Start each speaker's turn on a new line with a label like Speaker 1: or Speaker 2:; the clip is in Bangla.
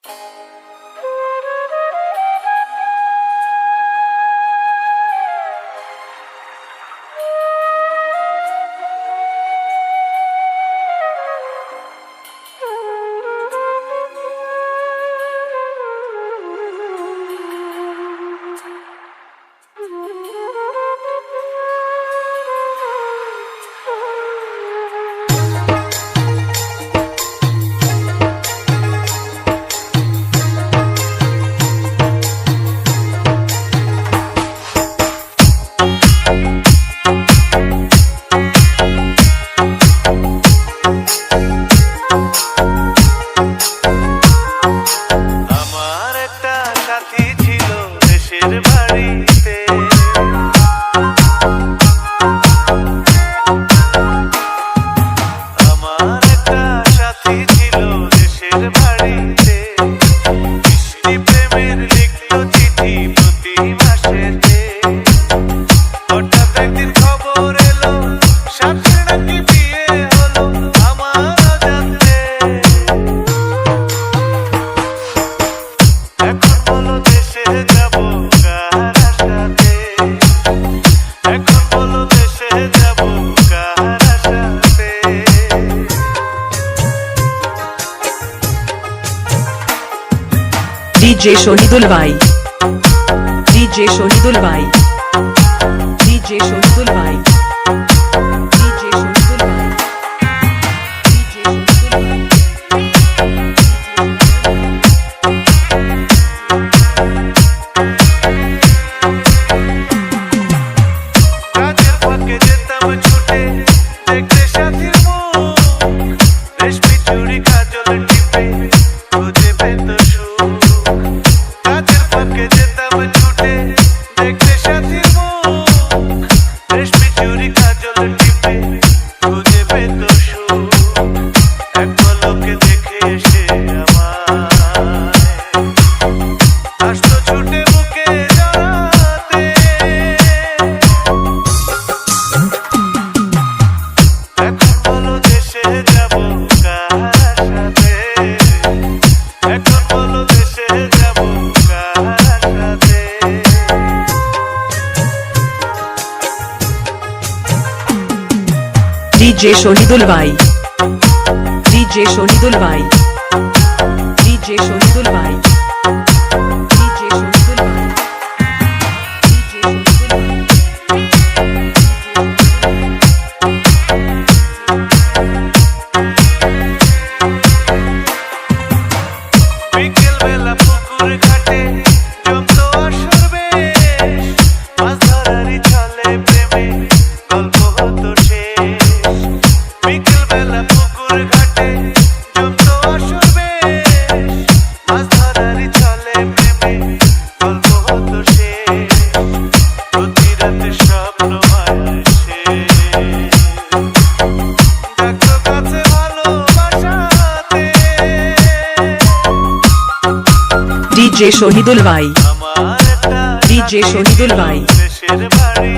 Speaker 1: DJ Shonidul Bhai, DJ Shonidul Bhai, DJ Shonidul Bhai, DJ Shonidul Bhai, DJ Shonidul Bhai.
Speaker 2: কাজের ফাঁকে যেতাম ছুটে দেখতে সাথীর মুখ, রেশমি চুড়ি কাজল টিপে খুঁজে পেত সুখ। কাজের ফাঁকে যেতাম ছুটে দেখতে সাথীর মুখ, রেশমি চুড়ি কাজল টিপে খুঁজে পেত সুখ। এক পলকে দেখে এসে আমায় আসতো ছুটে বুকে জড়াতে। এখন বলো দেশে যাব কার সাথে, এখন বলো দেশে যাব কার সাথে।
Speaker 1: DJ Shonidul Bhai, DJ Shonidul Bhai, DJ Shonidul Bhai, DJ Shonidul Bhai, DJ Shonidul Bhai.
Speaker 2: বিকেল বেলা পুকুর ঘাটে জমতো আসর বেশ, মাছ ধরারই ছলে প্রেমে গল্প হতো শেষ। বিকেল বেলা পুকুর ঘাটে জমতো আসর বেশ, মাছ ধরারই ছলে প্রেমে গল্প হতো শেষ। প্রতি রাতে স্বপ্ন আসে ডাকতো কাছে ভালোবাসাতে।
Speaker 1: DJ Shonidul Bhai,
Speaker 2: আমার একটা
Speaker 1: DJ Shonidul Bhai,
Speaker 2: দেশের বাড়ি